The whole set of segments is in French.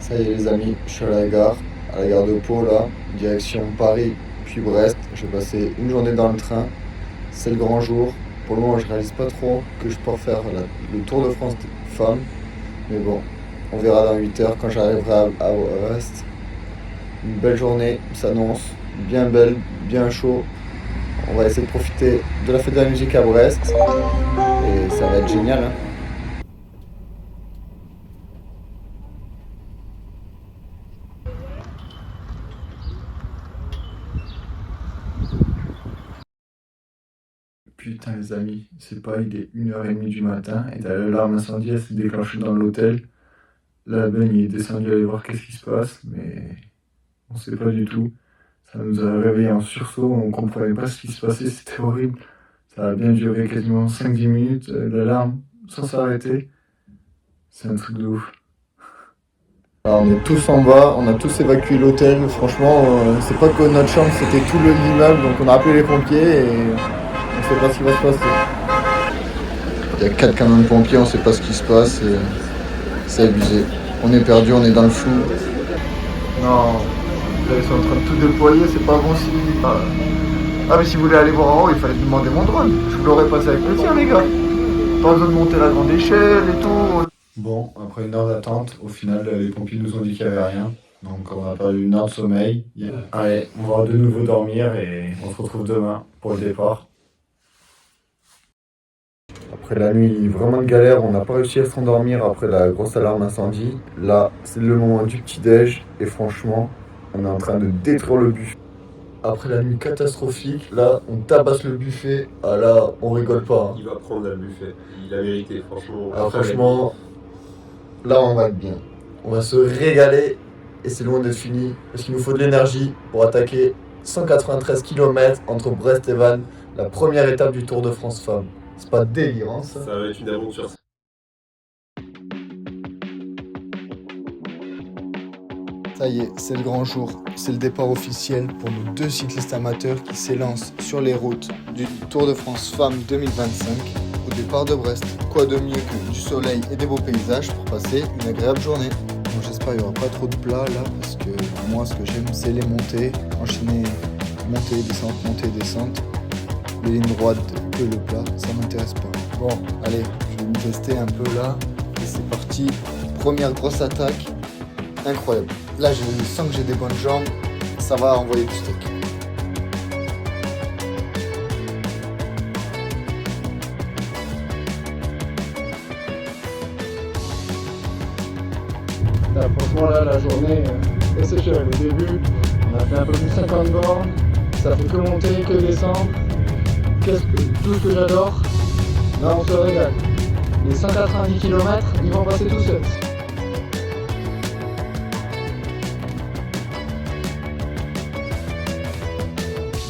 Ça y est les amis, je suis à la gare de Pau là, direction Paris puis Brest. Je vais passer une journée dans le train, c'est le grand jour. Pour le moment je réalise pas trop que je peux faire le Tour de France des femmes, mais bon, on verra dans 8 heures quand j'arriverai à Brest. Une belle journée s'annonce, bien belle, bien chaud. On va essayer de profiter de la fête de la musique à Brest et ça va être génial, hein. Putain les amis, c'est pas, il est 1h30 du matin et t'as l'alarme incendie, elle s'est déclenchée dans l'hôtel. Là, Ben il est descendu aller voir qu'est-ce qui se passe, mais on sait pas du tout. Ça nous a réveillés en sursaut, on comprenait pas ce qui se passait, c'était horrible. Ça a bien duré quasiment 5-10 minutes, l'alarme sans s'arrêter. C'est un truc de ouf. Alors, on est tous en bas, on a tous évacué l'hôtel. Franchement, c'est pas que notre chambre, c'était tout l'immeuble, donc on a appelé les pompiers et on sait pas ce qui va se passer. Il y a 4 camions de pompiers, on sait pas ce qui se passe. C'est abusé. On est perdu, on est dans le flou. Non, là, ils sont en train de tout déployer, c'est pas bon signe. Ah, mais si vous voulez aller voir en haut, il fallait demander mon drone. Je vous l'aurais passé avec plaisir, les gars. Pas besoin de monter la grande échelle et tout. Bon, après une heure d'attente, au final, les pompiers nous ont dit qu'il n'y avait rien. Donc, on a perdu une heure de sommeil. Allez, on va de nouveau dormir et on se retrouve demain pour le départ. Après la nuit vraiment de galère, on n'a pas réussi à s'endormir après la grosse alarme incendie. Là, c'est le moment du petit-déj et franchement, on est en train de détruire le buffet. Après la nuit catastrophique, là, on tabasse le buffet. Ah là, on rigole pas, hein. Il va prendre le buffet. Il a mérité, franchement. Ah, franchement, là, on va être bien. On va se régaler et c'est loin d'être fini parce qu'il nous faut de l'énergie pour attaquer 193 km entre Brest et Vannes, la première étape du Tour de France Femmes. C'est pas délirant ça? Ça va être une aventure. Ça y est, c'est le grand jour. C'est le départ officiel pour nos deux cyclistes amateurs qui s'élancent sur les routes du Tour de France Femmes 2025 au départ de Brest. Quoi de mieux que du soleil et des beaux paysages pour passer une agréable journée. Bon, j'espère qu'il n'y aura pas trop de plats là parce que moi ce que j'aime c'est les montées, enchaîner montée, descente. Les lignes droites que le plat, ça m'intéresse pas. Bon, allez, je vais me tester un peu là et c'est parti. Première grosse attaque, incroyable. Là, je sens que j'ai des bonnes jambes, ça va envoyer du steak. Là, franchement, là, la journée est exceptionnelle. Au début, on a fait un peu plus de 50 bornes, ça fait que monter, que descendre. Tout ce que j'adore, là, on se régale. Les 190 km, ils vont passer tout seuls.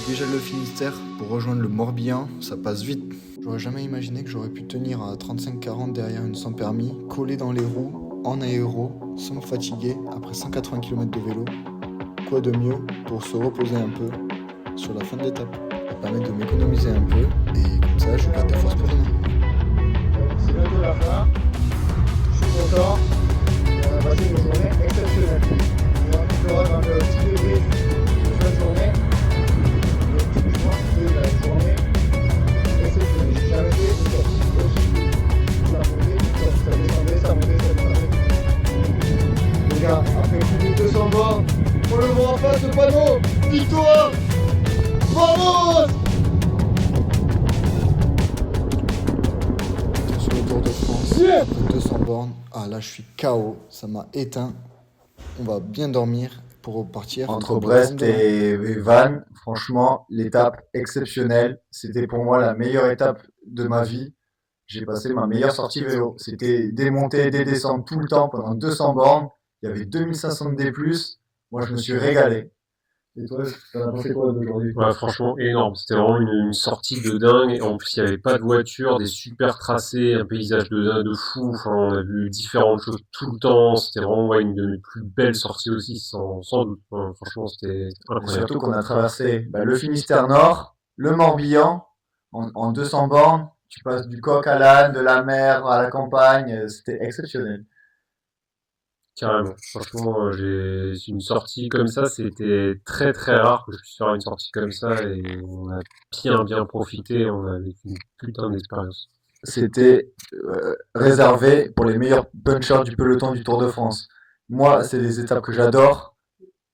Déjà le Finistère pour rejoindre le Morbihan, ça passe vite. J'aurais jamais imaginé que j'aurais pu tenir à 35-40 derrière une sans permis, collé dans les roues, en aéro, sans me fatiguer, après 180 km de vélo. Quoi de mieux pour se reposer un peu sur la fin de l'étape. Ça permet de m'économiser un peu et comme ça je garde des forces pour demain. C'est bientôt la fin, je suis content, on a passé une journée exceptionnelle. On va faire un petit débrief de cette journée. Les gars, après plus de 200 bords, on le voit en face, le panneau. Victoire! Vamos! Sur le Tour de France, yeah. 200 bornes. Ah là, je suis KO, ça m'a éteint. On va bien dormir pour repartir. Entre Brest et Vannes, franchement, l'étape exceptionnelle. C'était pour moi la meilleure étape de ma vie. J'ai passé ma meilleure sortie vélo. C'était des montées et des descentes tout le temps pendant 200 bornes. Il y avait 2500 D+. Moi, je me suis régalé. Et toi, t'en as pensé quoi d'aujourd'hui? Ouais, franchement, énorme. C'était vraiment une sortie de dingue. En plus, il n'y avait pas de voiture, des super tracés, un paysage de fou. Enfin, on a vu différentes choses tout le temps. C'était vraiment une de mes plus belles sorties aussi, sans doute. Enfin, franchement, c'était Et incroyable. surtout qu'on a traversé le Finistère Nord, le Morbihan, en 200 bornes. Tu passes du coq à l'âne, de la mer à la campagne. C'était exceptionnel. Carrément. Franchement, c'est une sortie comme ça, c'était très très rare que je puisse faire une sortie comme ça et on a bien profité, on a vécu une putain d'expérience. C'était réservé pour les meilleurs punchers du peloton du Tour de France. Moi, c'est des étapes que j'adore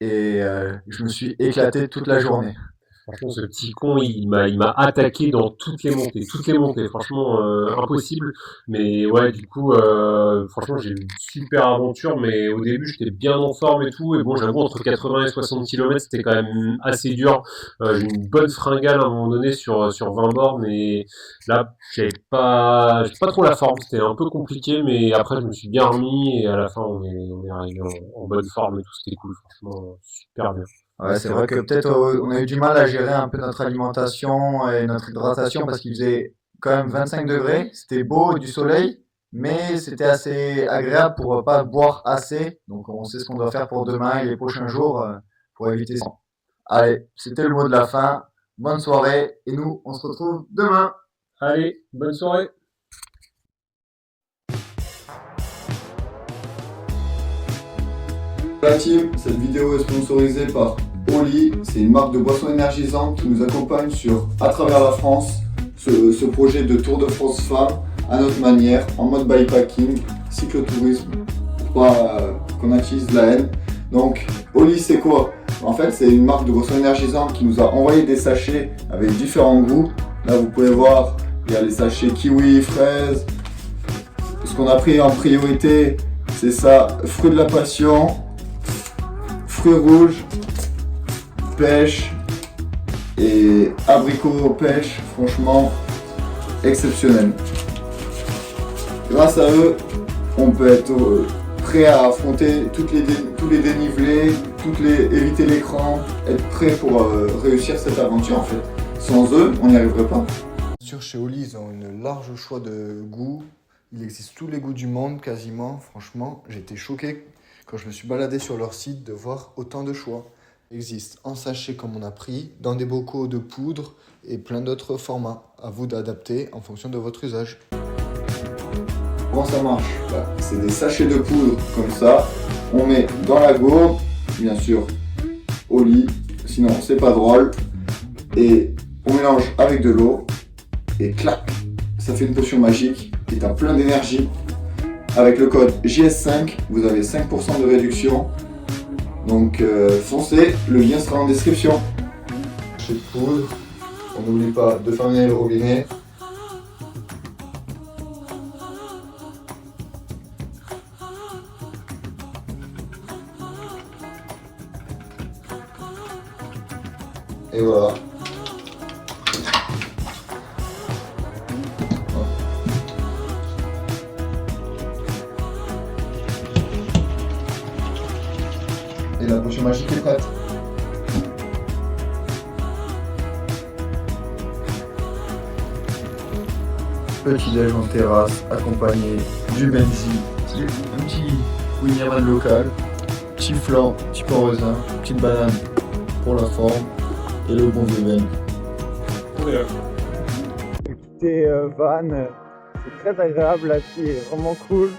et je me suis éclaté toute la journée. Franchement, ce petit con, il m'a attaqué dans toutes les montées. Franchement, impossible. Mais ouais, du coup, franchement, j'ai eu une super aventure. Mais au début, j'étais bien en forme et tout. Et bon, j'avoue, entre 80 et 60 km, c'était quand même assez dur. J'ai eu une bonne fringale à un moment donné sur 20 bornes. Et là, j'ai pas trop la forme. C'était un peu compliqué. Mais après, je me suis bien remis. Et à la fin, on est arrivé en bonne forme et tout. C'était cool. Franchement, super bien. Ouais, c'est vrai que peut-être on a eu du mal à gérer un peu notre alimentation et notre hydratation parce qu'il faisait quand même 25 degrés. C'était beau et du soleil, mais c'était assez agréable pour pas boire assez. Donc on sait ce qu'on doit faire pour demain et les prochains jours pour éviter ça. Allez, c'était le mot de la fin. Bonne soirée et nous, on se retrouve demain. Allez, bonne soirée. La team, cette vidéo est sponsorisée par Oli, c'est une marque de boissons énergisantes qui nous accompagne à travers la France, ce projet de Tour de France Femmes à notre manière, en mode bikepacking, cyclotourisme, pour pas qu'on attise la haine. Donc Oli c'est quoi? En fait c'est une marque de boissons énergisantes qui nous a envoyé des sachets avec différents goûts. Là vous pouvez voir, il y a les sachets kiwi, fraise. Ce qu'on a pris en priorité c'est ça, fruits de la passion, fruits rouges, pêche et abricot pêche, franchement exceptionnel. Grâce à eux, on peut être prêt à affronter tous les dénivelés, éviter l'écran, être prêt pour réussir cette aventure en fait. Sans eux, on n'y arriverait pas. Bien sûr, chez Oli, ils ont une large choix de goûts. Il existe tous les goûts du monde quasiment. Franchement, j'ai été choqué quand je me suis baladé sur leur site de voir autant de choix. Il existe en sachet comme on a pris, dans des bocaux de poudre et plein d'autres formats. À vous d'adapter en fonction de votre usage. Comment ça marche? C'est des sachets de poudre comme ça. On met dans la gourde, bien sûr, au lit, sinon c'est pas drôle. Et on mélange avec de l'eau et clac, ça fait une potion magique qui est plein d'énergie. Avec le code JS5, vous avez 5% de réduction. Donc foncez, le lien sera en description. Sachet de poudre, on n'oublie pas de fermer le robinet. Et voilà. Et la potion magique est prête. Petit déj en terrasse, accompagné du benzi, un petit Winnerman local, petit flan, petit pain raisin, petite banane pour la forme et le bon vieux ben. Écoutez Van, c'est très agréable, la fille est vraiment cool.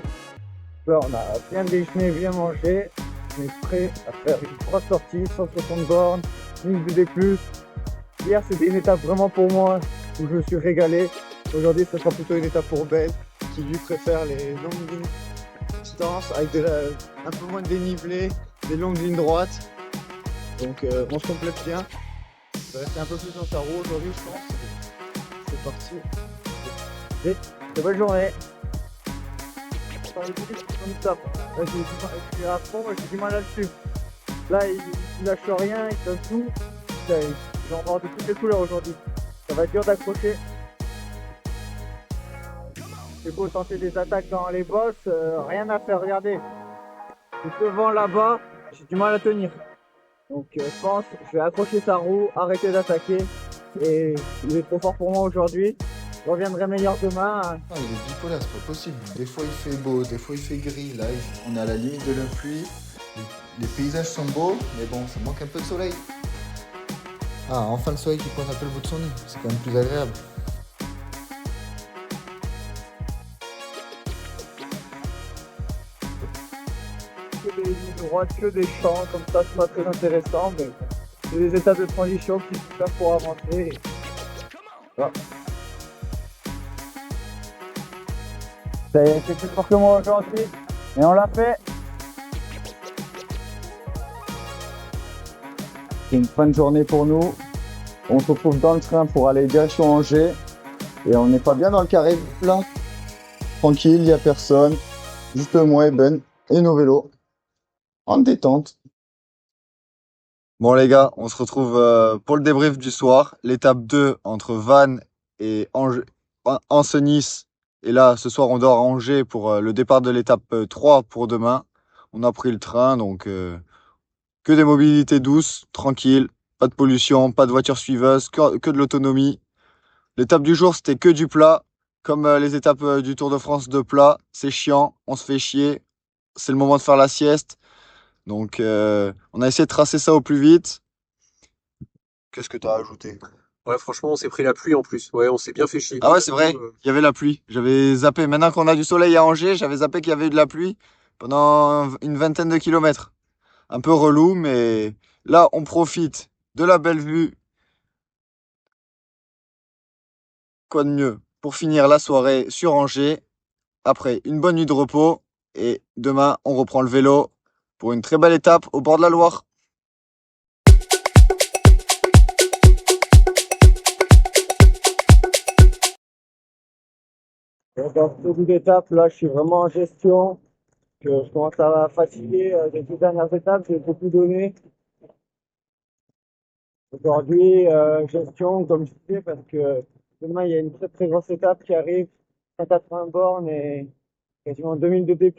Là, on a bien déjeuné, bien mangé. On est prêt à faire une grosse sortie, 160 bornes, 1000 BD+. Hier c'était une étape vraiment pour moi où je me suis régalé. Aujourd'hui ce sera plutôt une étape pour Ben qui lui préfère les longues lignes distance avec un peu moins de dénivelé, des longues lignes droites. Donc on se complète bien. Je vais rester un peu plus dans sa roue aujourd'hui je pense. C'est parti. Et très bonne journée. Je suis à fond, j'ai du mal à le suivre. Là, il lâche rien, il donne tout. Il va en avoir de toutes les couleurs aujourd'hui. Ça va être dur d'accrocher. C'est beau tenter des attaques dans les bosses, rien à faire, regardez. Je devant là-bas, j'ai du mal à tenir. Donc je pense que je vais accrocher sa roue, arrêter d'attaquer. Et il est trop fort pour moi aujourd'hui. Je reviendrai meilleur demain. Non, il est bipolaire, c'est pas possible. Des fois il fait beau, des fois il fait gris. Là, on est à la limite de la pluie. Les paysages sont beaux, mais bon, ça manque un peu de soleil. Ah, enfin le soleil qui pointe un peu le bout de son nez. C'est quand même plus agréable. vont être que des champs, comme ça c'est pas très intéressant, mais c'est des étapes de transition qui se faire pour avancer. Voilà. C'est plus fort que moi aujourd'hui, et on l'a fait. C'est une bonne journée pour nous. On se retrouve dans le train pour aller direction Angers, et on n'est pas bien dans le carré là. Tranquille, il n'y a personne, juste moi et Ben et nos vélos, en détente. Bon les gars, on se retrouve pour le débrief du soir. L'étape 2 entre Vannes et Ancenis. Et là, ce soir, on dort à Angers pour le départ de l'étape 3 pour demain. On a pris le train, donc que des mobilités douces, tranquilles, pas de pollution, pas de voitures suiveuses, que de l'autonomie. L'étape du jour, c'était que du plat, comme les étapes du Tour de France de plat. C'est chiant, on se fait chier. C'est le moment de faire la sieste. Donc, on a essayé de tracer ça au plus vite. Qu'est-ce que tu as ajouté? Ouais, franchement, on s'est pris la pluie en plus. Ouais, on s'est bien fait chier. Ah ouais, c'est vrai, il y avait la pluie. J'avais zappé. Maintenant qu'on a du soleil à Angers, j'avais zappé qu'il y avait eu de la pluie pendant une vingtaine de kilomètres. Un peu relou, mais là, on profite de la belle vue. Quoi de mieux pour finir la soirée sur Angers, après une bonne nuit de repos. Et demain, on reprend le vélo pour une très belle étape au bord de la Loire. Dans ce début d'étape, là, je suis vraiment en gestion. Je commence à fatiguer des deux dernières étapes, j'ai beaucoup donné. Aujourd'hui, gestion, comme je disais, parce que demain, il y a une très très grosse étape qui arrive, 180 bornes et quasiment 2000 de D+,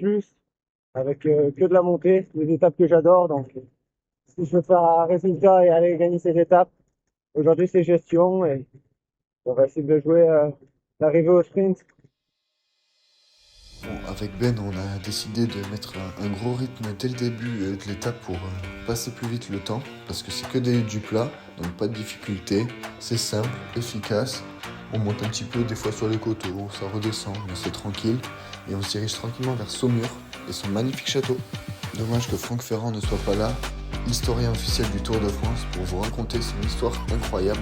avec que de la montée, des étapes que j'adore. Donc, si je veux faire un résultat et aller gagner ces étapes, aujourd'hui, c'est gestion et on va essayer de jouer l'arrivée au sprint. Bon, avec Ben, on a décidé de mettre un gros rythme dès le début de l'étape pour passer plus vite le temps, parce que c'est que du plat, donc pas de difficulté, c'est simple, efficace. On monte un petit peu des fois sur les coteaux, ça redescend, mais c'est tranquille. Et on se dirige tranquillement vers Saumur et son magnifique château. Dommage que Franck Ferrand ne soit pas là, l'historien officiel du Tour de France, pour vous raconter son histoire incroyable.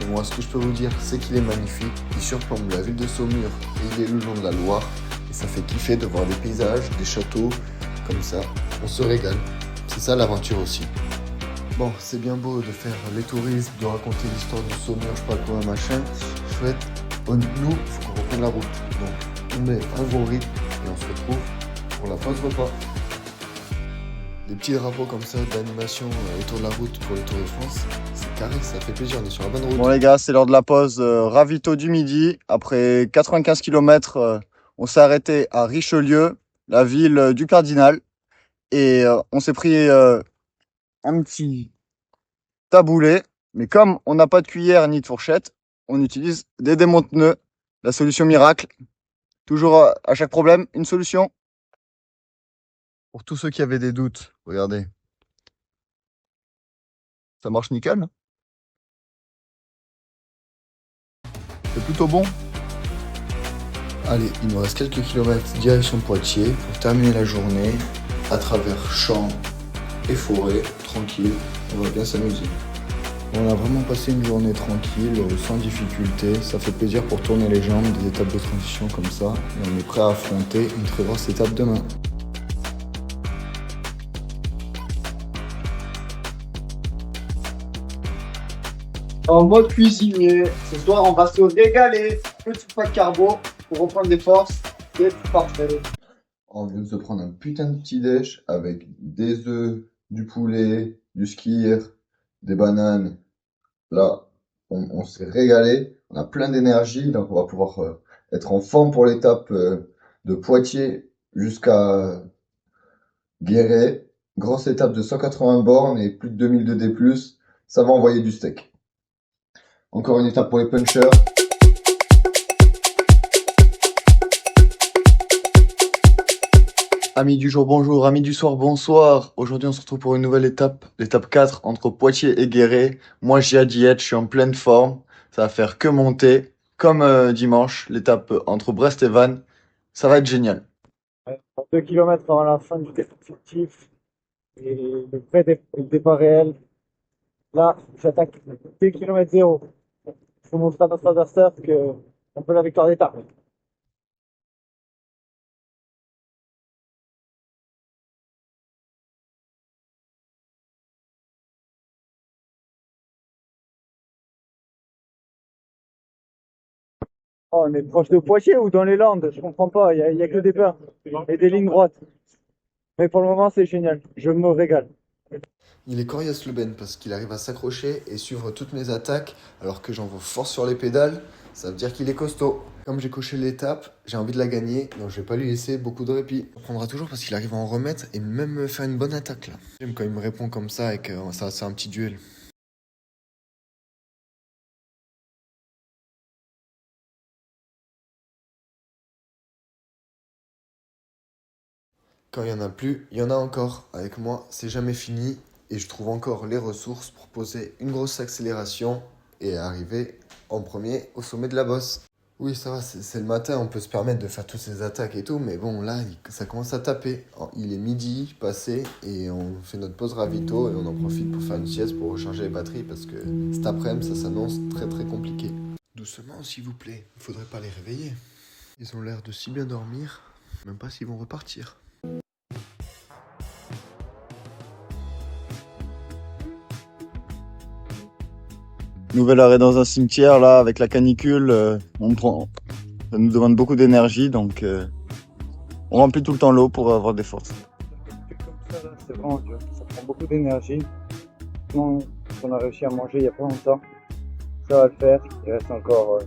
Et moi, ce que je peux vous dire, c'est qu'il est magnifique, il surplombe la ville de Saumur et il est le long de la Loire. Et ça fait kiffer de voir des paysages, des châteaux, comme ça. On se régale. C'est ça l'aventure aussi. Bon, c'est bien beau de faire les touristes, de raconter l'histoire de Saumur, je sais pas quoi, machin. Chouette. Nous, faut qu'on reprenne la route. Donc, on met un gros rythme et on se retrouve pour la pause repas. Des petits drapeaux comme ça d'animation autour de la route pour le Tour de France, c'est carré, ça fait plaisir, on est sur la bonne route. Bon les gars, c'est l'heure de la pause ravito du midi. Après 95 km, on s'est arrêté à Richelieu, la ville du Cardinal. Et on s'est pris un petit taboulet. Mais comme on n'a pas de cuillère ni de fourchette, on utilise des démonte-pneus. La solution miracle. Toujours à chaque problème, une solution. Pour tous ceux qui avaient des doutes, regardez. Ça marche nickel. C'est plutôt bon. Allez, il nous reste quelques kilomètres direction Poitiers pour terminer la journée à travers champs et forêts, tranquille, on va bien s'amuser. On a vraiment passé une journée tranquille, sans difficulté, ça fait plaisir pour tourner les jambes, des étapes de transition comme ça, et on est prêt à affronter une très grosse étape demain. En mode cuisinier, ce soir on va se régaler. Petit pas de carbo pour reprendre des forces. C'est parfait. On vient de se prendre un putain de petit déj avec des œufs, du poulet, du skyr, des bananes. Là, on s'est régalé, on a plein d'énergie, donc on va pouvoir être en forme pour l'étape de Poitiers jusqu'à Guéret. Grosse étape de 180 bornes et plus de 2000 de D+. Ça va envoyer du steak. Encore une étape pour les punchers. Amis du jour, bonjour. Amis du soir, bonsoir. Aujourd'hui, on se retrouve pour une nouvelle étape. L'étape 4 entre Poitiers et Guéret. Moi, j'ai hâte d'y être. Je suis en pleine forme. Ça va faire que monter. Comme dimanche, l'étape entre Brest et Vannes. Ça va être génial. 2 km avant la fin du effectif. Et le départ réel, là, j'attaque dès le kilomètre zéro. Il faut montrer à notre adversaire que on peut la victoire d'étape. Oh, on est proche de Poitiers ou dans les Landes? Je comprends pas. Il y a que des peurs et des lignes droites. Mais pour le moment, c'est génial. Je me régale. Il est coriace le Ben parce qu'il arrive à s'accrocher et suivre toutes mes attaques alors que j'envoie fort sur les pédales. Ça veut dire qu'il est costaud. Comme j'ai coché l'étape, j'ai envie de la gagner, donc je vais pas lui laisser beaucoup de répit. On prendra toujours parce qu'il arrive à en remettre et même me faire une bonne attaque là. J'aime quand il me répond comme ça et que ça c'est un petit duel. Quand il y en a plus, il y en a encore. Avec moi, c'est jamais fini et je trouve encore les ressources pour poser une grosse accélération et arriver en premier au sommet de la bosse. Oui, ça va, c'est le matin, on peut se permettre de faire toutes ces attaques et tout, mais bon, là, ça commence à taper. Il est midi passé et on fait notre pause ravito et on en profite pour faire une sieste pour recharger les batteries parce que cet après-midi, ça s'annonce très très compliqué. Doucement, s'il vous plaît, il faudrait pas les réveiller. Ils ont l'air de si bien dormir, même pas s'ils vont repartir. Nouvel arrêt dans un cimetière, là, avec la canicule, ça nous demande beaucoup d'énergie, donc on remplit tout le temps l'eau pour avoir des forces. Comme ça, là, c'est vraiment dur. Ça prend beaucoup d'énergie. Non, on a réussi à manger il y a pas longtemps. Ça va le faire. Il reste encore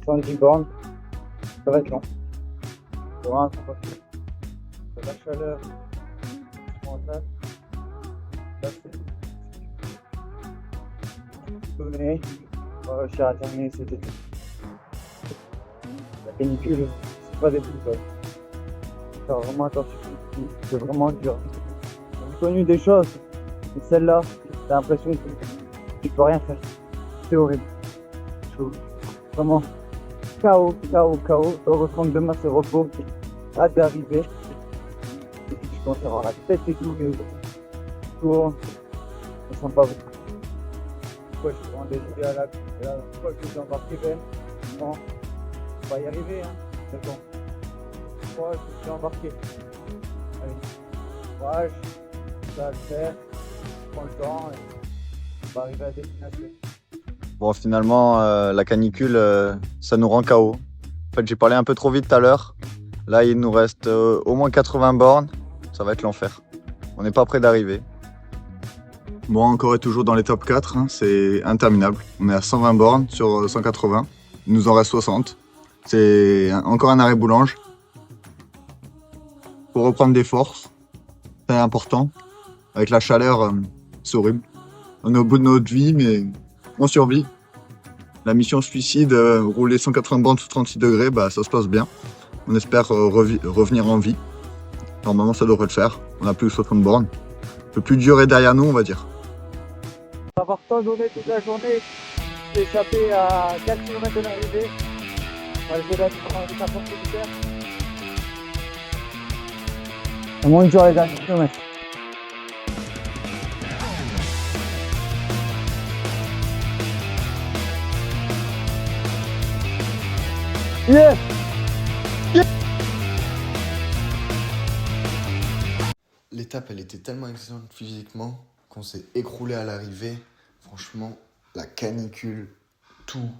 110 bornes. Ça va être long. C'est vraiment facile. La chaleur mentale. Là, c'est donné. On va réussir à terminer cet été. La canicule, c'est pas des petits choses. Faire vraiment attention. C'est vraiment dur. J'ai connu des choses, mais celle-là, t'as l'impression que tu peux rien faire. C'est horrible. Je trouve vraiment chaos, chaos, chaos. Heureusement que demain c'est repos. Hâte d'arriver. Et puis je commence à avoir la tête et tout. Tourne. Je sens pas beaucoup. Pourquoi je suis vraiment décidé à la. Pourquoi je suis embarqué Ben? Non. On va y arriver, hein. C'est bon. Pourquoi je suis embarqué? Allez. Courage. Ça va le faire. Je prends le temps et on va arriver à destination. Bon, finalement, la canicule, ça nous rend KO. En fait, j'ai parlé un peu trop vite tout à l'heure. Là, il nous reste au moins 80 bornes. Ça va être l'enfer. On n'est pas près d'arriver. Bon, encore et toujours dans les top 4, hein, c'est interminable. On est à 120 bornes sur 180. Il nous en reste 60. C'est encore un arrêt boulange. Pour reprendre des forces, c'est important. Avec la chaleur, c'est horrible. On est au bout de notre vie, mais on survit. La mission suicide, rouler 180 bornes sous 36 degrés, bah, ça se passe bien. On espère revenir en vie. Normalement, ça devrait le faire. On a plus que 60 bornes. Le plus dur est derrière nous, on va dire. Avoir tant donné toute la journée, j'ai échappé à 4 km de l'arrivée. Malgré la différence de 50 km. Au moins une journée les derniers kilomètres. Yeah! L'étape, elle était tellement excellente physiquement qu'on s'est écroulé à l'arrivée. Franchement, la canicule, tout,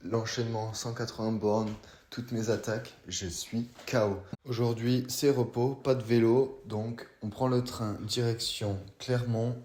l'enchaînement, 180 bornes, toutes mes attaques, je suis KO. Aujourd'hui, c'est repos, pas de vélo, donc on prend le train direction Clermont.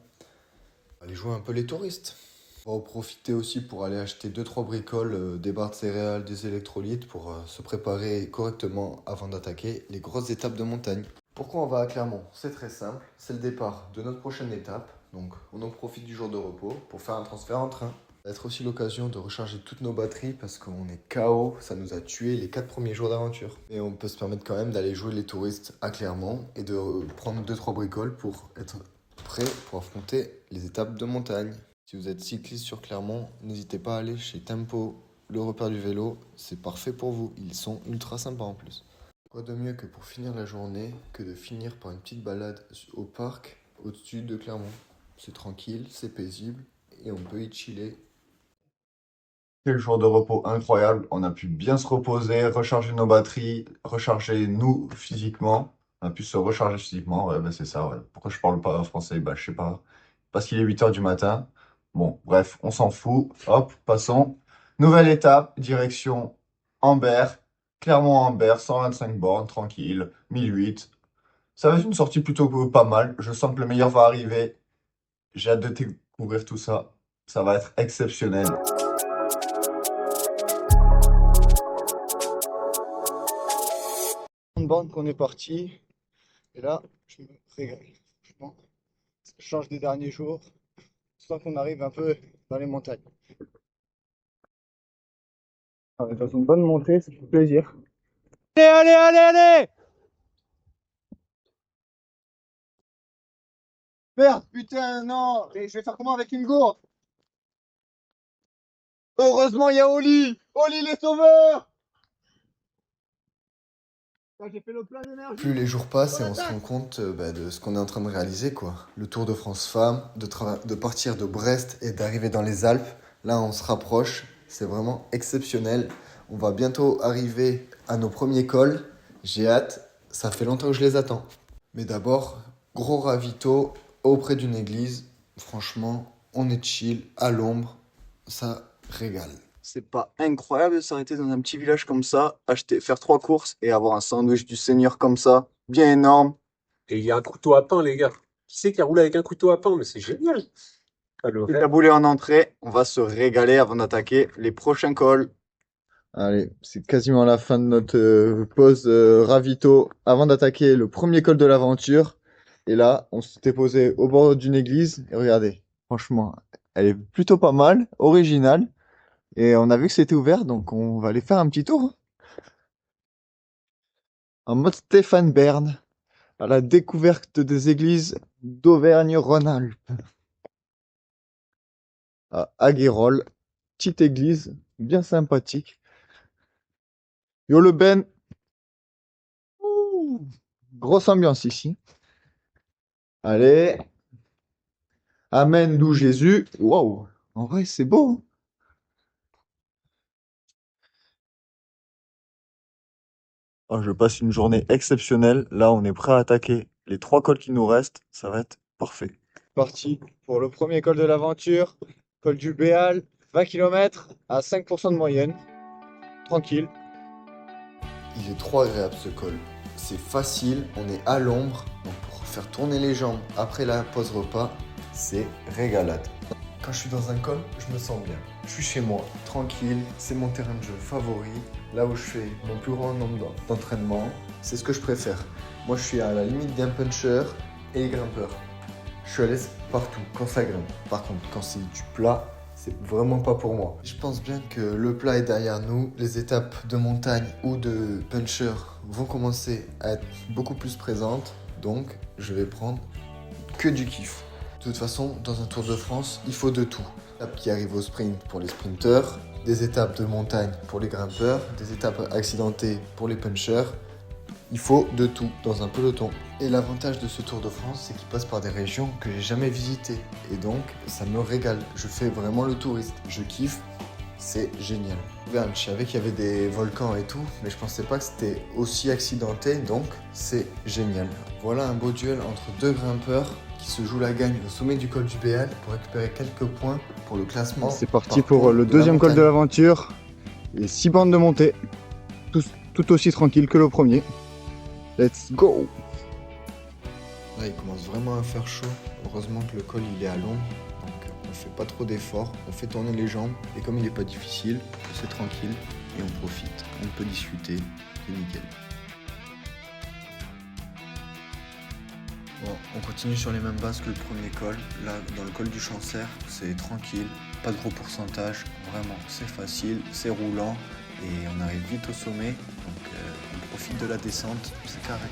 Aller jouer un peu les touristes. On va en profiter aussi pour aller acheter 2-3 bricoles, des barres de céréales, des électrolytes pour se préparer correctement avant d'attaquer les grosses étapes de montagne. Pourquoi on va à Clermont? C'est très simple, c'est le départ de notre prochaine étape, donc on en profite du jour de repos pour faire un transfert en train. Ça va être aussi l'occasion de recharger toutes nos batteries parce qu'on est KO, ça nous a tué les 4 premiers jours d'aventure. Et on peut se permettre quand même d'aller jouer les touristes à Clermont et de prendre 2-3 bricoles pour être prêt pour affronter les étapes de montagne. Si vous êtes cycliste sur Clermont, n'hésitez pas à aller chez Tempo, le repère du vélo, c'est parfait pour vous, ils sont ultra sympas en plus. Quoi de mieux que pour finir la journée que de finir par une petite balade au parc au-dessus de Clermont. C'est tranquille, c'est paisible et on peut y chiller. Quel jour de repos incroyable. On a pu bien se reposer, recharger nos batteries, recharger nous physiquement. On a pu se recharger physiquement. Ouais, bah c'est ça. Ouais. Pourquoi je parle pas français? Bah, je sais pas. Parce qu'il est 8 h du matin. Bon, bref, on s'en fout. Hop, passons. Nouvelle étape, direction Ambert. Clermont-Ambert, 125 bornes, tranquille, 1008. Ça va être une sortie plutôt pas mal. Je sens que le meilleur va arriver. J'ai hâte de découvrir tout ça. Ça va être exceptionnel. Une bande qu'on est parti. Et là, je me régale. Franchement, ça change des derniers jours. Je sens qu'on arrive un peu dans les montagnes. On est dans une bonne montée, ça fait plaisir. Allez, allez, allez, allez! Merde, putain, non! Et je vais faire comment avec une gourde? Heureusement, il y a Oli! Oli, les sauveurs! J'ai fait le plein d'énergie. Plus les jours passent et on se rend compte de ce qu'on est en train de réaliser, quoi. Le Tour de France Femmes, de partir de Brest et d'arriver dans les Alpes. Là, on se rapproche. C'est vraiment exceptionnel. On va bientôt arriver à nos premiers cols. J'ai hâte. Ça fait longtemps que je les attends. Mais d'abord, gros ravito auprès d'une église. Franchement, on est chill, à l'ombre. Ça régale. C'est pas incroyable de s'arrêter dans un petit village comme ça, faire 3 courses et avoir un sandwich du Seigneur comme ça, bien énorme. Et il y a un couteau à pain, les gars. Qui c'est qui a roulé avec un couteau à pain? Mais c'est génial. Le taboulé en entrée, on va se régaler avant d'attaquer les prochains cols. Allez, c'est quasiment la fin de notre pause ravito avant d'attaquer le premier col de l'aventure. Et là, on s'était posé au bord d'une église. Et regardez, franchement, elle est plutôt pas mal, originale. Et on a vu que c'était ouvert, donc on va aller faire un petit tour. En mode Stéphane Bern, à la découverte des églises d'Auvergne-Rhône-Alpes. À Aguerolles, petite église, bien sympathique. Yo le Ben! Ouh, grosse ambiance ici. Allez. Amen d'où Jésus. Waouh. En vrai, c'est beau. Hein. Oh, je passe une journée exceptionnelle. Là, on est prêt à attaquer les 3 cols qui nous restent. Ça va être parfait. Parti pour le premier col de l'aventure. Col du Béal, 20 km à 5% de moyenne. Tranquille. Il est trop agréable ce col. C'est facile, on est à l'ombre. Donc pour faire tourner les jambes après la pause repas, c'est régalade. Quand je suis dans un col, je me sens bien. Je suis chez moi, tranquille, c'est mon terrain de jeu favori. Là où je fais mon plus grand nombre d'entraînements, c'est ce que je préfère. Moi je suis à la limite d'un puncher et les grimpeurs. Je suis à l'aise partout quand ça grimpe. Par contre, quand c'est du plat, c'est vraiment pas pour moi. Je pense bien que le plat est derrière nous. Les étapes de montagne ou de puncher vont commencer à être beaucoup plus présentes. Donc, je vais prendre que du kiff. De toute façon, dans un Tour de France, il faut de tout. Étapes qui arrivent au sprint pour les sprinteurs, des étapes de montagne pour les grimpeurs, des étapes accidentées pour les punchers. Il faut de tout dans un peloton. Et l'avantage de ce Tour de France, c'est qu'il passe par des régions que j'ai jamais visitées. Et donc, ça me régale. Je fais vraiment le touriste. Je kiffe. C'est génial. Je savais qu'il y avait des volcans et tout, mais je pensais pas que c'était aussi accidenté. Donc, c'est génial. Voilà un beau duel entre 2 grimpeurs qui se jouent la gagne au sommet du col du Béal pour récupérer quelques points pour le classement. C'est parti pour le deuxième col de l'aventure. Les 6 bandes de montée. Tout aussi tranquille que le premier. Let's go! Là, il commence vraiment à faire chaud. Heureusement que le col il est à l'ombre, donc on fait pas trop d'efforts, on fait tourner les jambes et comme il est pas difficile, c'est tranquille et on profite. On peut discuter, c'est nickel. Bon, on continue sur les mêmes bases que le premier col. Là, dans le col du Chancer, c'est tranquille, pas de gros pourcentage, vraiment c'est facile, c'est roulant et on arrive vite au sommet. Donc on profite de la descente, c'est carré.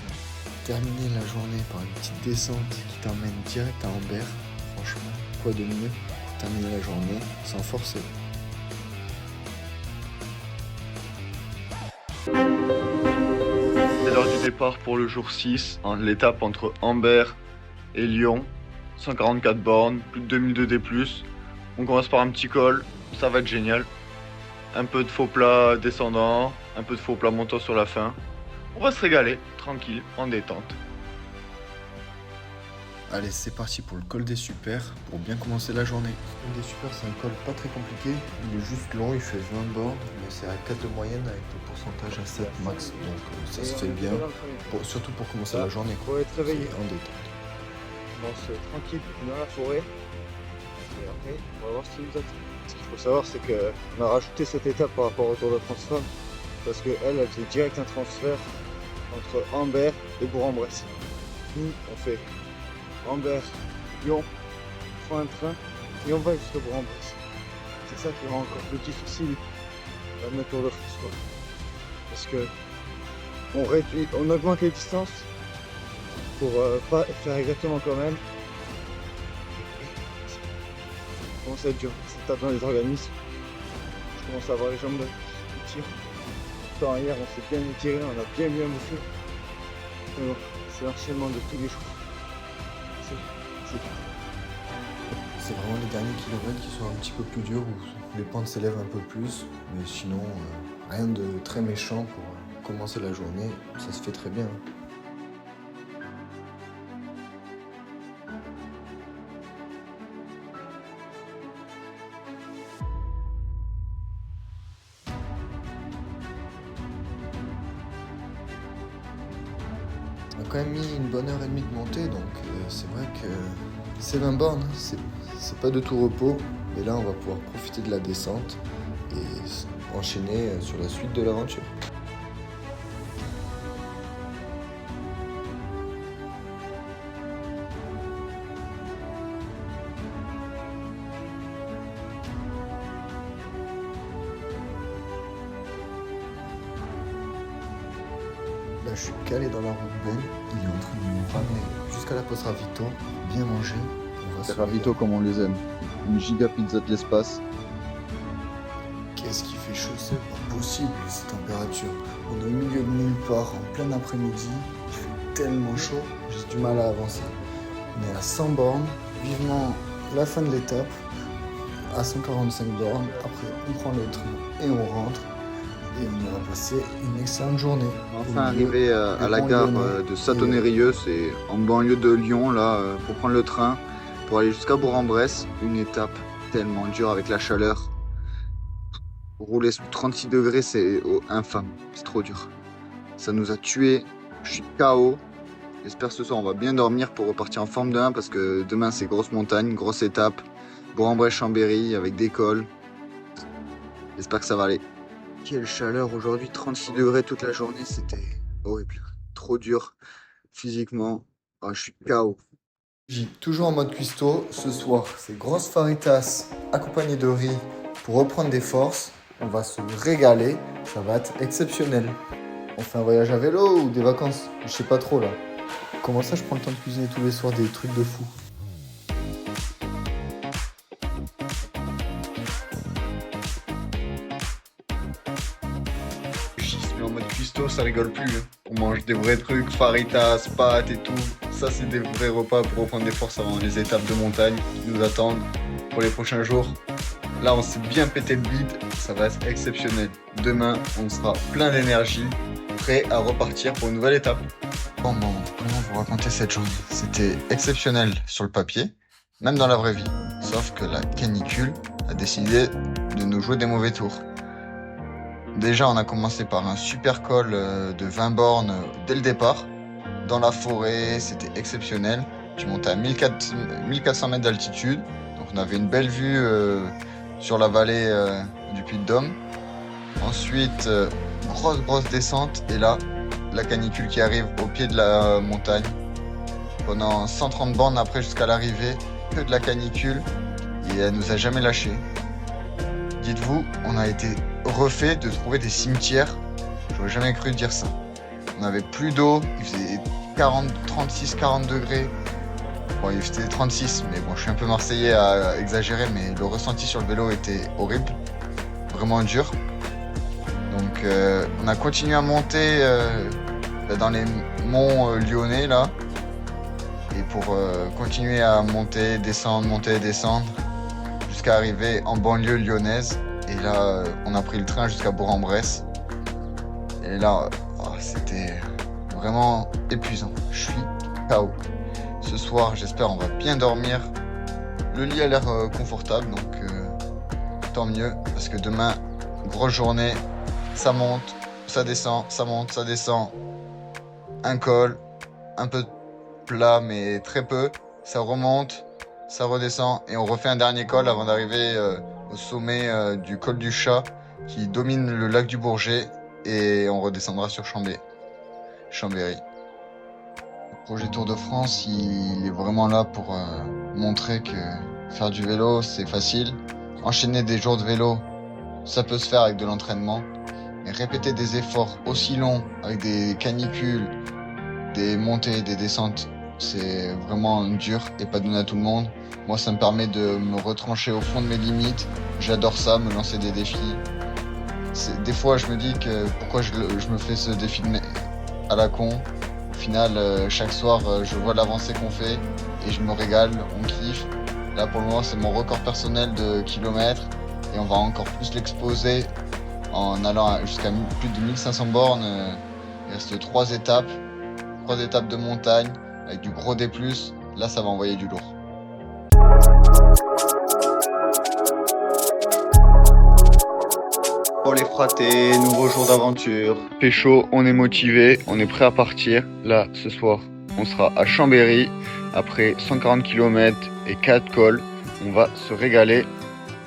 Terminer la journée par une petite descente qui t'emmène direct à Ambert, franchement, quoi de mieux pour terminer la journée sans forcer. C'est l'heure du départ pour le jour 6, l'étape entre Ambert et Lyon. 144 bornes, plus de 2002 D+. On commence par un petit col, ça va être génial. Un peu de faux plat descendant, un peu de faux plat montant sur la fin. On va se régaler, tranquille, en détente. Allez, c'est parti pour le col des Supers, pour bien commencer la journée. Le col des Supers, c'est un col pas très compliqué. Il est juste long, il fait 20 bornes, mais c'est à 4 de moyenne avec le pourcentage à 7 max. Donc ça se fait bien, surtout pour commencer la journée. Faut être réveillé. En détente. On lance tranquille dans la forêt. Et après, on va voir ce qui nous attend. Ce qu'il faut savoir, c'est qu'on a rajouté cette étape par rapport au Tour de France Femmes. Parce qu'elle, elle faisait direct un transfert entre Ambert et Bourg-en-Bresse. Nous, on fait Ambert, Lyon, on prend un train et on va jusqu'à Bourg-en-Bresse. C'est ça qui rend encore plus difficile notre Tour de France. Quoi. Parce que on augmente les distances pour pas faire exactement comme elle. Ça commence à être dur, ça tape dans les organismes. Je commence à avoir les jambes qui tirent. Pourtant hier on s'est bien étiré, on a bien bouffé. Mais bon, c'est l'enchaînement de tous les jours. C'est dur. C'est vraiment les derniers kilomètres qui sont un petit peu plus durs, où les pentes s'élèvent un peu plus. Mais sinon, rien de très méchant pour commencer la journée. Ça se fait très bien. On a quand même mis une bonne heure et demie de montée, donc c'est vrai que c'est 20 bornes, c'est pas de tout repos, mais là on va pouvoir profiter de la descente et enchaîner sur la suite de l'aventure. Là, je suis calé dans la route Ben. Il est en train de nous ramener jusqu'à la poste Ravito, bien manger. On va se Ravito comme on les aime. Une giga pizza de l'espace. Qu'est-ce qui fait chaud, c'est pas possible ces températures. On est au milieu de nulle part, en plein après-midi. Il fait tellement chaud, j'ai du mal à avancer. On est à 100 bornes, vivement la fin de l'étape. À 145 bornes, après on prend le train et on rentre. Et on aura passé une excellente journée. Enfin arrivé à la gare de Satonnet-Rieux, c'est en banlieue de Lyon, là, pour prendre le train, pour aller jusqu'à Bourg-en-Bresse. Une étape tellement dure avec la chaleur. Rouler sous 36 degrés, c'est infâme, c'est trop dur. Ça nous a tués, je suis KO. J'espère ce soir on va bien dormir pour repartir en forme demain, parce que demain c'est grosse montagne, grosse étape. Bourg-en-Bresse-Chambéry avec des cols. J'espère que ça va aller. Quelle chaleur aujourd'hui, 36 degrés toute la journée, c'était horrible. Trop dur physiquement. Je suis KO. J'ai toujours en mode cuistot. Ce soir, c'est grosse faritas accompagnée de riz pour reprendre des forces. On va se régaler. Ça va être exceptionnel. On fait un voyage à vélo ou des vacances? Je sais pas trop là. Comment ça, je prends le temps de cuisiner tous les soirs des trucs de fou? En mode cuistot, ça rigole plus. On mange des vrais trucs, faritas, pâtes et tout. Ça, c'est des vrais repas pour reprendre des forces avant les étapes de montagne qui nous attendent pour les prochains jours. Là, on s'est bien pété le bide, ça va être exceptionnel. Demain, on sera plein d'énergie, prêt à repartir pour une nouvelle étape. Bon, comment vous raconter cette journée? C'était exceptionnel sur le papier, même dans la vraie vie. Sauf que la canicule a décidé de nous jouer des mauvais tours. Déjà, on a commencé par un super col de 20 bornes dès le départ. Dans la forêt, c'était exceptionnel. Tu montais à 1400 mètres d'altitude. Donc on avait une belle vue sur la vallée du Puy-de-Dôme. Ensuite, grosse descente. Et là, la canicule qui arrive au pied de la montagne. Pendant 130 bornes après jusqu'à l'arrivée, que de la canicule. Et elle nous a jamais lâchés. Dites-vous, on a été refait de trouver des cimetières. J'aurais jamais cru dire ça. On avait plus d'eau, il faisait 36-40 degrés. Bon, il faisait 36, mais bon, je suis un peu marseillais à exagérer, mais le ressenti sur le vélo était horrible, vraiment dur. Donc on a continué à monter dans les monts lyonnais là. et pour continuer à monter, descendre, jusqu'à arriver en banlieue lyonnaise. Et là, on a pris le train jusqu'à Bourg-en-Bresse. Et là, c'était vraiment épuisant. Je suis KO. Ce soir, j'espère on va bien dormir. Le lit a l'air confortable, donc tant mieux. Parce que demain, grosse journée, ça monte, ça descend, ça monte, ça descend. Un col, un peu plat, mais très peu. Ça remonte, ça redescend. Et on refait un dernier col avant d'arriver au sommet du col du Chat, qui domine le lac du Bourget. Et on redescendra sur Chambéry. Le projet Tour de France, il est vraiment là pour montrer que faire du vélo, c'est facile. Enchaîner des jours de vélo, ça peut se faire avec de l'entraînement. Mais répéter des efforts aussi longs avec des canicules, des montées, des descentes, c'est vraiment dur et pas donné à tout le monde. Moi, ça me permet de me retrancher au fond de mes limites. J'adore ça, me lancer des défis. Des fois, je me dis que pourquoi je me fais ce défi à la con. Au final, chaque soir, je vois l'avancée qu'on fait et je me régale, on kiffe. Là, pour le moment, c'est mon record personnel de kilomètres et on va encore plus l'exposer en allant jusqu'à plus de 1500 bornes. Il reste 3 étapes de montagne avec du gros D+. Là, ça va envoyer du lourd. Pour les fratés, nouveau jour d'aventure. Pécho, on est motivé, on est prêt à partir. Là, ce soir, on sera à Chambéry. Après 140 km et 4 cols, on va se régaler.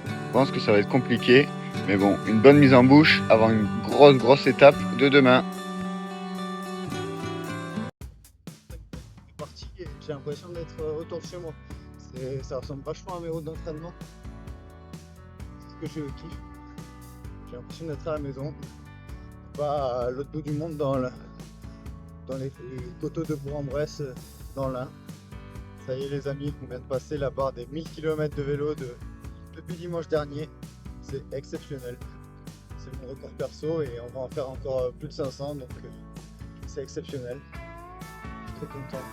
Je pense que ça va être compliqué. Mais bon, une bonne mise en bouche avant une grosse étape de demain. C'est parti et j'ai l'impression d'être retour chez moi. Ça ressemble vachement à mes routes d'entraînement. C'est ce que je kiffe. J'ai l'impression d'être à la maison, pas à l'autre bout du monde dans les coteaux de Bourg-en-Bresse dans l'Ain. Ça y est les amis, on vient de passer la barre des 1000 km de vélo depuis dimanche dernier. C'est exceptionnel. C'est mon record perso et on va en faire encore plus de 500, donc c'est exceptionnel. Je suis très content.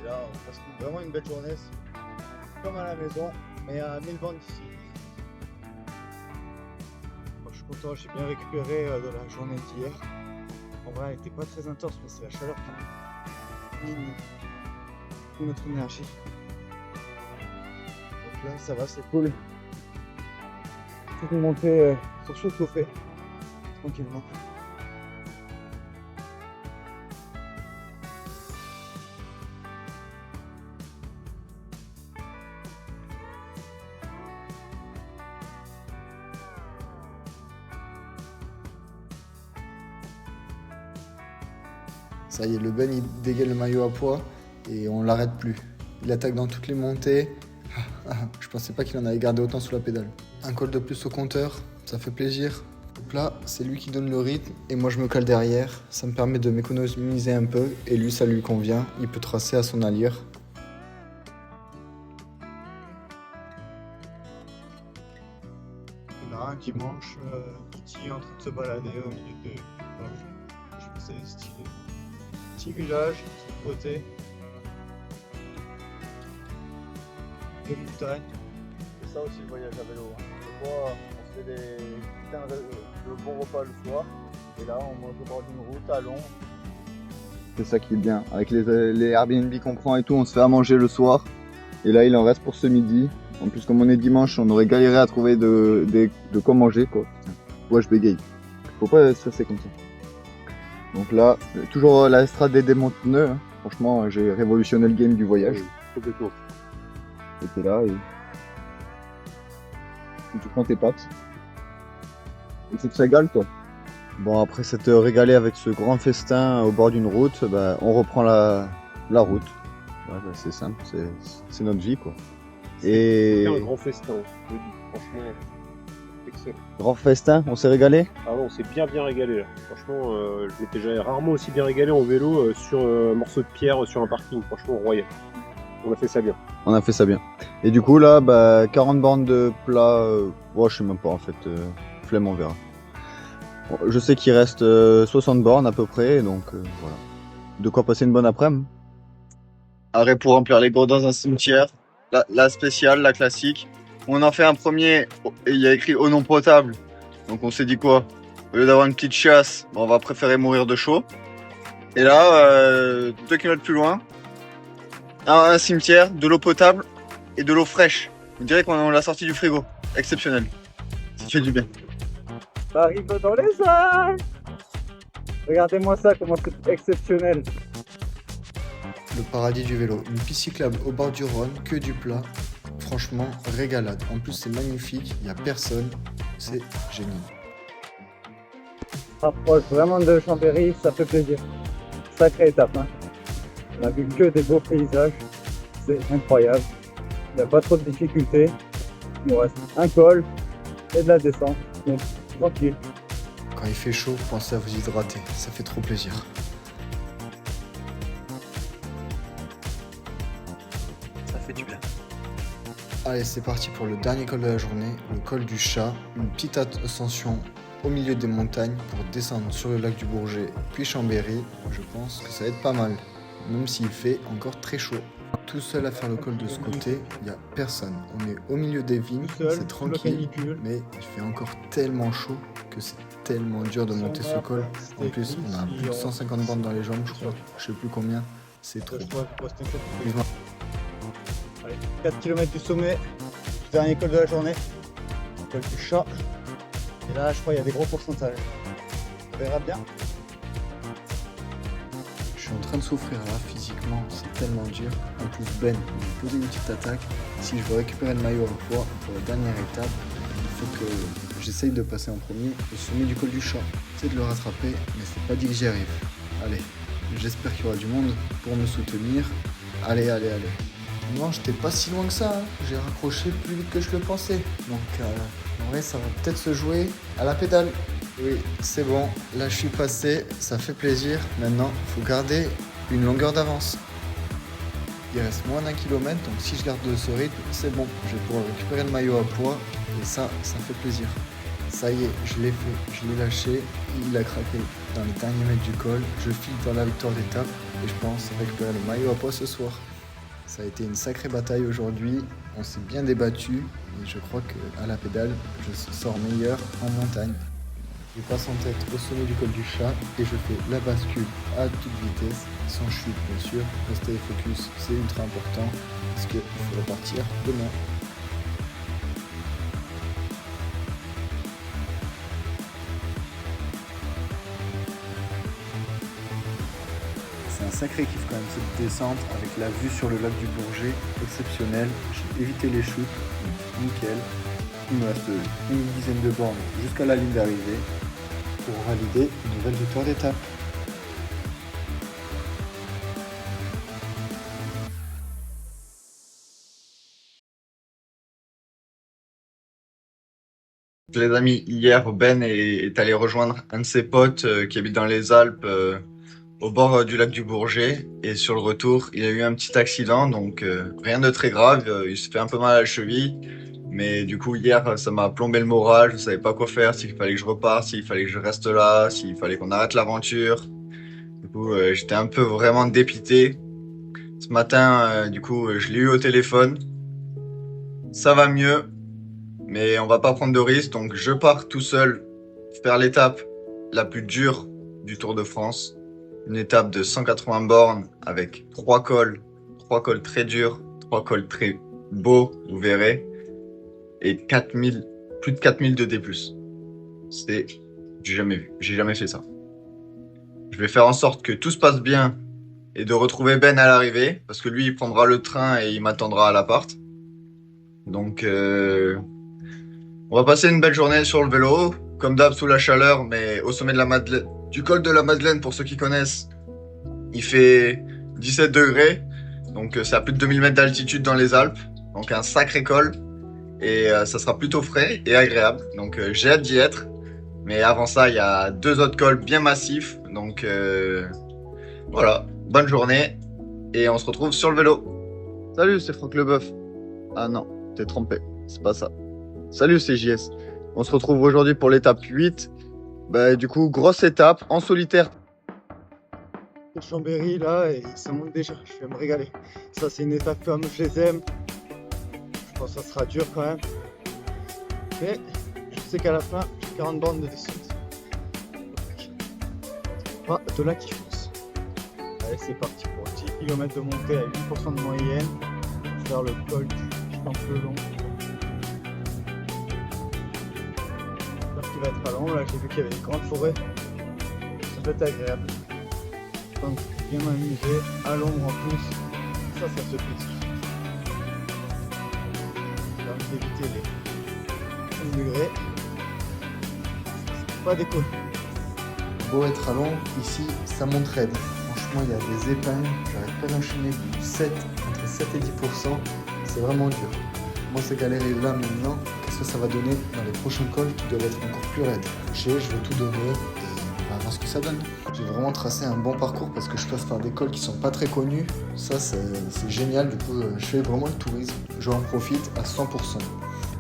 Et là on passe vraiment une belle journée, c'est comme à la maison, mais à 1000 bornes d'ici. Je suis content, j'ai bien récupéré de la journée d'hier. En vrai, elle n'était pas très intense, mais c'est la chaleur qui mine toute notre énergie. Donc là, ça va, c'est cool. Faut monter sur chauffer tranquillement. Ça y est, le Ben il dégaine le maillot à poids et on l'arrête plus. Il attaque dans toutes les montées. Je pensais pas qu'il en avait gardé autant sous la pédale. Un col de plus au compteur, ça fait plaisir. Donc là, c'est lui qui donne le rythme et moi je me cale derrière. Ça me permet de m'économiser un peu et lui ça lui convient. Il peut tracer à son allure. Il y en a un qui mange petit en train de se balader au milieu de je trouve que c'est stylé. Petit village, de côté. Des montagnes. C'est ça aussi le voyage à vélo. Des fois, on se fait de bons repas le soir. Et là, on mange au bord d'une route à long. C'est ça qui est bien. Avec les Airbnb qu'on prend et tout, on se fait à manger le soir. Et là, il en reste pour ce midi. En plus, comme on est dimanche, on aurait galéré à trouver de quoi manger, quoi. Ouais, je bégaye. Faut pas stresser comme ça. Donc là, toujours la strade des démonteneux. Hein. Franchement, j'ai révolutionné le game du voyage. Complètement. Et t'es là et tu prends tes pattes. Et tu te régales, toi. Bon, après s'être régalé avec ce grand festin au bord d'une route, bah, on reprend la route. Ouais, bah, c'est simple, c'est notre vie, quoi. Et C'est un grand festin, je le dis, franchement. Excellent. grand festin, on s'est régalé. Ah ouais, on s'est bien régalé là. Franchement, je m'étais jamais rarement aussi bien régalé en vélo sur un morceau de pierre sur un parking. Franchement, royal. On a fait ça bien. On a fait ça bien. Et du coup là, bah, 40 bornes de plat, je sais même pas en fait, flemme on verra. Bon, je sais qu'il reste 60 bornes à peu près, donc voilà. De quoi passer une bonne après-midi. Arrêt pour remplir les gourdes dans un cimetière. La spéciale, la classique. On en fait un premier et il y a écrit eau non potable. Donc on s'est dit quoi? Au lieu d'avoir une petite chiasse, on va préférer mourir de chaud. Et là, 2 km plus loin, un cimetière, de l'eau potable et de l'eau fraîche. On dirait qu'on l'a sorti du frigo. Exceptionnel. Ça fait du bien. Ça arrive dans les Alpes. Regardez-moi ça, comment c'est exceptionnel. Le paradis du vélo, une piste cyclable au bord du Rhône, que du plat. Franchement, régalade. En plus, c'est magnifique, il n'y a personne. C'est génial. Rapproche vraiment de Chambéry, ça fait plaisir. Sacrée étape, hein. On a vu que des beaux paysages, c'est incroyable. Il n'y a pas trop de difficultés. Il nous reste un col et de la descente, donc tranquille. Quand il fait chaud, pensez à vous hydrater, ça fait trop plaisir. Ça fait du bien. Allez, c'est parti pour le dernier col de la journée, le col du Chat. Une petite ascension au milieu des montagnes pour descendre sur le lac du Bourget, puis Chambéry. Je pense que ça va être pas mal, même s'il fait encore très chaud. Tout seul à faire le col de ce côté, il n'y a personne. On est au milieu des vignes, c'est tranquille, mais il fait encore tellement chaud que c'est tellement dur de monter ce col. En plus, on a plus de 150 bandes dans les jambes, je crois. Je sais plus combien, c'est trop. Allez, 4 km du sommet, dernier col de la journée, col du Chat. Et là, je crois qu'il y a des gros pourcentages. On verra bien. Je suis en train de souffrir là, physiquement, c'est tellement dur. En plus, Ben m'a posé une petite attaque. Si je veux récupérer le maillot à poids pour la dernière étape, il faut que j'essaye de passer en premier au sommet du col du Chat. J'essaie de le rattraper, mais c'est pas dit que j'y arrive. Allez, j'espère qu'il y aura du monde pour me soutenir. Allez. Non, j'étais pas si loin que ça, hein. J'ai raccroché plus vite que je le pensais. Donc, en vrai, ça va peut-être se jouer à la pédale. Oui, c'est bon, là je suis passé, ça fait plaisir. Maintenant, il faut garder une longueur d'avance. Il reste moins d'1 kilomètre, donc si je garde ce rythme, c'est bon. Je vais pouvoir récupérer le maillot à poids, et ça fait plaisir. Ça y est, je l'ai fait, je l'ai lâché, il a craqué dans les derniers mètres du col. Je file dans la victoire d'étape, et je pense récupérer le maillot à poids ce soir. Ça a été une sacrée bataille aujourd'hui, on s'est bien débattu, et je crois qu'à la pédale, je sors meilleur en montagne. Je passe en tête au sommet du col du Chat et je fais la bascule à toute vitesse, sans chute bien sûr. Rester focus, c'est ultra important parce qu'il faut repartir demain. C'est un sacré kiff quand même cette descente avec la vue sur le lac du Bourget, exceptionnel. J'ai évité les chutes, donc nickel. Il me reste une dizaine de bornes jusqu'à la ligne d'arrivée pour valider une nouvelle victoire d'étape. Les amis, hier, Ben est allé rejoindre un de ses potes qui habite dans les Alpes, au bord du lac du Bourget. Et sur le retour, il a eu un petit accident, donc rien de très grave. Il se fait un peu mal à la cheville. Mais du coup, hier, ça m'a plombé le moral. Je savais pas quoi faire, s'il fallait que je reparte, s'il fallait que je reste là, s'il fallait qu'on arrête l'aventure. Du coup, j'étais un peu vraiment dépité. Ce matin, du coup, je l'ai eu au téléphone. Ça va mieux, mais on va pas prendre de risques. Donc, je pars tout seul faire l'étape la plus dure du Tour de France. Une étape de 180 bornes avec 3 cols très durs, 3 cols très beaux, vous verrez. Et plus de 4000 de D+. J'ai jamais vu, j'ai jamais fait ça. Je vais faire en sorte que tout se passe bien et de retrouver Ben à l'arrivée, parce que lui il prendra le train et il m'attendra à l'appart. Donc on va passer une belle journée sur le vélo, comme d'hab sous la chaleur, mais au sommet de la Madeleine, du col de la Madeleine pour ceux qui connaissent. Il fait 17 degrés, donc c'est à plus de 2000 mètres d'altitude dans les Alpes, donc un sacré col. Et ça sera plutôt frais et agréable. Donc j'ai hâte d'y être. Mais avant ça, il y a 2 autres cols bien massifs. Donc voilà, bonne journée. Et on se retrouve sur le vélo. Salut, c'est Franck Leboeuf. Ah non, t'es trompé, c'est pas ça. Salut, c'est JS. On se retrouve aujourd'hui pour l'étape 8. Du coup, grosse étape en solitaire. de Chambéry là et ça monte déjà, je vais me régaler. Ça c'est une étape comme je les aime. Je pense que ça sera dur quand même. Mais je sais qu'à la fin, j'ai 40 bornes de descente. Pas de la kiffance. Allez, c'est parti pour 10 km de montée à 8% de moyenne. On va faire le col du Champlelon. J'espère qu'il va être à l'ombre. Là, j'ai vu qu'il y avait une grande forêt. Ça peut être agréable. Donc, bien m'amuser à l'ombre en plus. Ça se fait. Ça va éviter les 5 degrés. C'est pas déconner. Beau être à l'ombre, ici ça monte raide. Franchement, il y a des épingles, j'arrête pas d'enchaîner du 7, entre 7 et 10%, c'est vraiment dur. Moi, c'est galérer là maintenant, qu'est-ce que ça va donner dans les prochains cols qui doivent être encore plus raides. Je vais tout donner et on va voir ce que ça donne. J'ai vraiment tracé un bon parcours parce que je passe par des cols qui sont pas très connus. Ça, c'est génial, du coup, je fais vraiment le tourisme. Je en profite à 100%.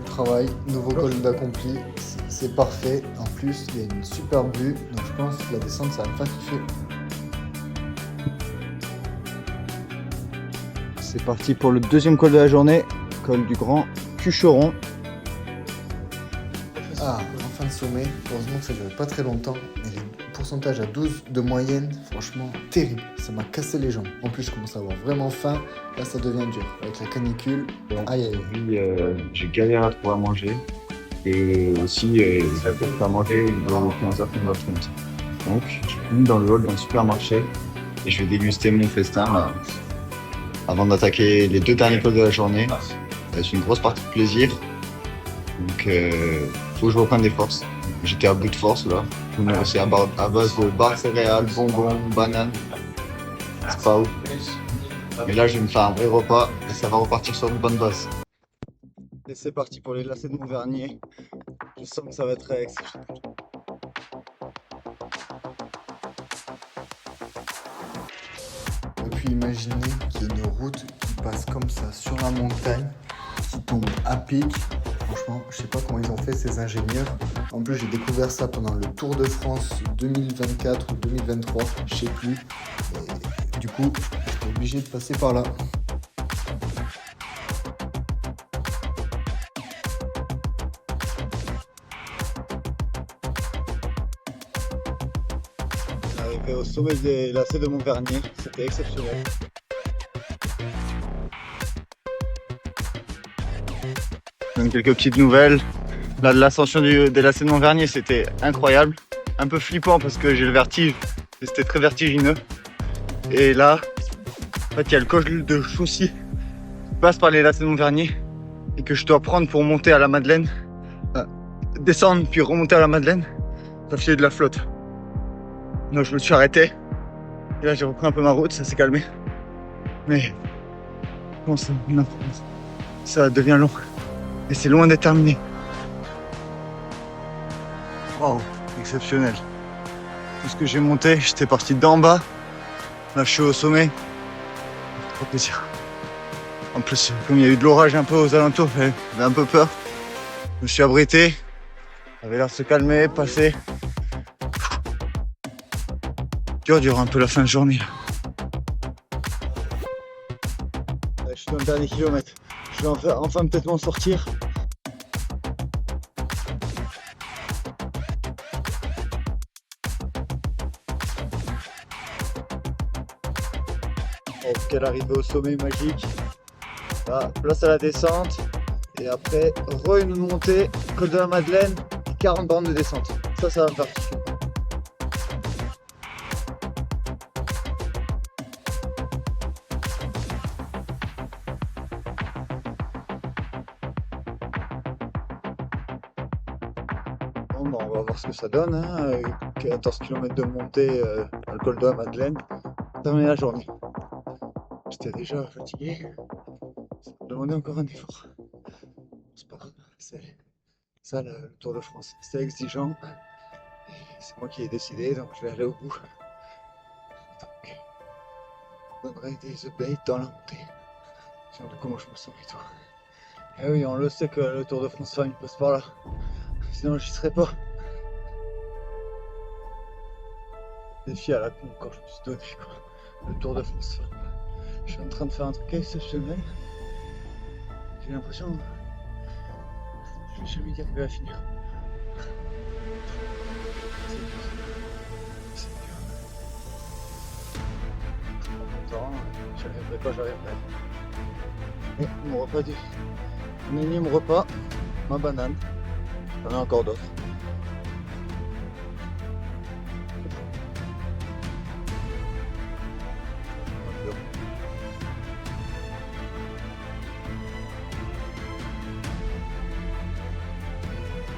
Travail, nouveau col d'accompli, c'est parfait. En plus, il y a une super vue, donc je pense que la descente, ça va me faire kiffer. C'est parti pour le deuxième col de la journée, col du Grand Cucheron. Ah, enfin le sommet. Heureusement que ça ne durait pas très longtemps. Mais les pourcentages à 12 de moyenne, franchement, terrible. Ça m'a cassé les jambes. En plus, je commence à avoir vraiment faim. Là, ça devient dur. Avec la canicule, aïe aïe. Puis, j'ai galéré à trouver à manger. Et aussi, ça fait pas manger de 15h, 15h30. Donc, je suis venu dans le hall d'un supermarché et je vais déguster mon festin là, avant d'attaquer les 2 derniers cols de la journée. C'est une grosse partie de plaisir. Donc, faut que je reprenne des forces. J'étais à bout de force là. Je me laissais à base de barres céréales, bonbons, bananes. C'est pas ouf. Mais là, je vais me faire un vrai repas et ça va repartir sur une bonne base. Et c'est parti pour les lacets de Montvernier. Je sens que ça va être exceptionnel. Et puis imaginez qu'il y ait une route qui passe comme ça sur la montagne, qui tombe à pic. Franchement, je sais pas comment ils ont fait ces ingénieurs. En plus, j'ai découvert ça pendant le Tour de France 2024 ou 2023, je sais plus. Et du coup, j'étais obligé de passer par là. Arrivé au sommet des lacets de Montvernier, c'était exceptionnel. Je donne quelques petites nouvelles. Là, de l'ascension des lacets de Montvernier, c'était incroyable. Un peu flippant parce que j'ai le vertige et c'était très vertigineux. Et là, en fait, il y a le col de Chaussy qui passe par les lacets de Montvernier et que je dois prendre pour monter à la Madeleine. Descendre puis remonter à la Madeleine, ça fait de la flotte. Donc je me suis arrêté. Et là j'ai repris un peu ma route, ça s'est calmé. Mais bon, ça devient long. Et c'est loin d'être terminé. Waouh, exceptionnel. Tout ce que j'ai monté, j'étais parti d'en bas. Là je suis au sommet. Trop plaisir. En plus, comme il y a eu de l'orage un peu aux alentours, j'avais un peu peur. Je me suis abrité. Ça avait l'air de se calmer, passer. Dur un peu la fin de journée. Je suis dans le dernier kilomètre. Je vais enfin peut-être m'en sortir. Oh, quelle arrivée au sommet magique. Là, place à la descente. Et après, une montée, col de la Madeleine, 40 bornes de descente. Ça va me faire kiffer. Bon, bah, on va voir ce que ça donne. Hein. 14 km de montée à le col de la Madeleine. Terminer la journée. J'étais déjà fatigué. Ça me demandait encore un effort. C'est pas grave. C'est ça le Tour de France. C'est exigeant. Et c'est moi qui ai décidé, donc je vais aller au bout. Donc, je donnerai des updates dans la montée. Sur comment je me sens et tout. Et oui, on le sait que le Tour de France Femmes passe par là. Sinon, j'y serais pas. défi à la con quand je me suis donné quoi. Le Tour de France. Je suis en train de faire un truc exceptionnel. J'ai l'impression que je vais jamais y arriver à finir. C'est dur. C'est dur. Je prends mon temps, j'y arriverai pas, j'arriverai. Et mon repas du. Mon énième repas, ma banane. J'en ai encore d'autres.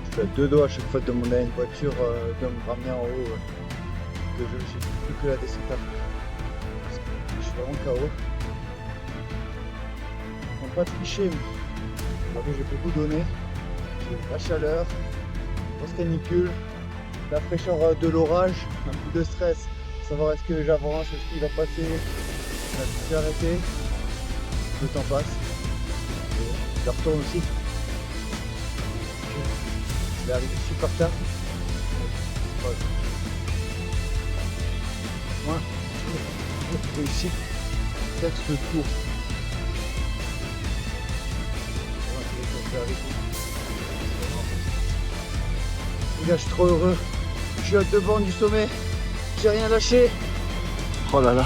Je suis à deux doigts à chaque fois de demander à une voiture de me ramener en haut. Que je n'ai plus que la descente à faire. Parce que je suis vraiment KO. Ils n'ont pas triché, mais j'ai beaucoup donné. J'ai la chaleur, grosse canicule, la fraîcheur de l'orage, un coup de stress, savoir est-ce que j'avance, est-ce qu'il va passer, je suis arrêté, le temps passe, et je retourne aussi. Je vais arriver super tard. Voilà. Moi, j'ai réussi à faire ce tour. Les gars, je suis trop heureux. Je suis à 2 bancs du sommet. J'ai rien lâché. Oh là là.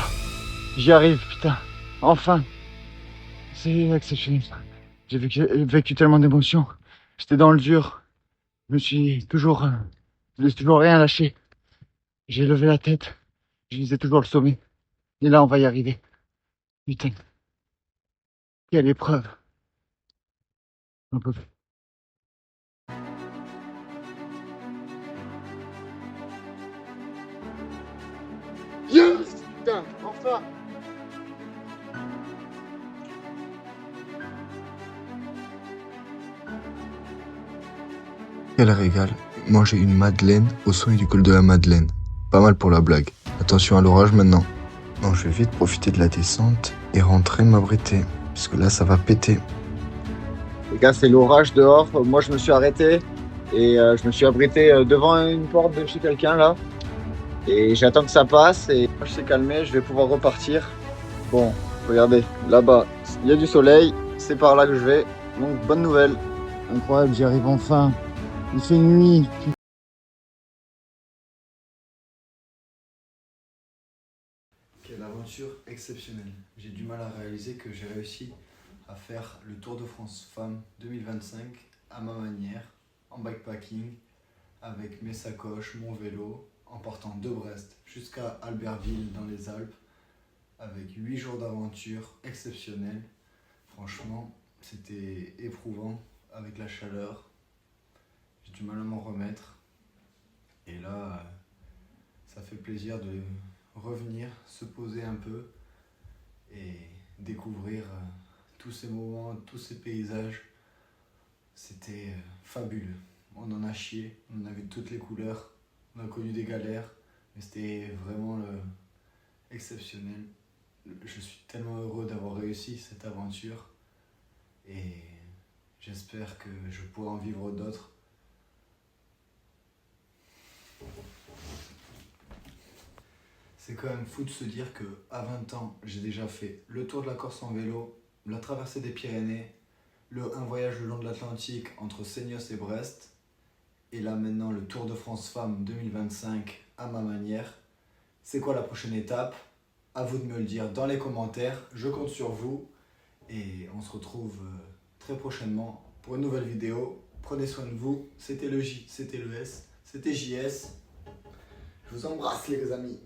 J'y arrive, putain. Enfin. C'est exceptionnel. J'ai vécu tellement d'émotions. J'étais dans le dur. Je me suis toujours... je laisse toujours rien lâché. J'ai levé la tête. Je visais toujours le sommet. Et là, on va y arriver. Putain. Quelle épreuve. Un peu. Yes! Putain, enfin! Quel régal, manger une madeleine au sommet du col de la Madeleine. Pas mal pour la blague. Attention à l'orage maintenant. Non, je vais vite profiter de la descente et rentrer m'abriter. Parce que là, ça va péter. Les gars, c'est l'orage dehors. Moi, je me suis arrêté et je me suis abrité devant une porte de chez quelqu'un là. Et j'attends que ça passe et je s'est calmé, je vais pouvoir repartir. Bon, regardez, là-bas, il y a du soleil, c'est par là que je vais. Donc, bonne nouvelle. Incroyable, j'y arrive enfin. Il fait nuit. Quelle aventure exceptionnelle. J'ai du mal à réaliser que j'ai réussi à faire le Tour de France Femmes 2025 à ma manière, en bikepacking, avec mes sacoches, mon vélo, en partant de Brest jusqu'à Albertville dans les Alpes, avec 8 jours d'aventure exceptionnelle. Franchement, c'était éprouvant avec la chaleur. J'ai du mal à m'en remettre. Et là, ça fait plaisir de revenir, se poser un peu et découvrir tous ces moments, tous ces paysages. C'était fabuleux. On en a chié, on en a vu toutes les couleurs, on a connu des galères, mais c'était vraiment exceptionnel. Je suis tellement heureux d'avoir réussi cette aventure et j'espère que je pourrai en vivre d'autres. C'est quand même fou de se dire qu'à 20 ans, j'ai déjà fait le tour de la Corse en vélo, la traversée des Pyrénées, un voyage le long de l'Atlantique entre Seignos et Brest, et là maintenant le Tour de France Femmes 2025 à ma manière. C'est quoi la prochaine étape? À vous de me le dire dans les commentaires, je compte sur vous, et on se retrouve très prochainement pour une nouvelle vidéo. Prenez soin de vous, c'était le J, c'était le S, c'était JS. Je vous embrasse les amis.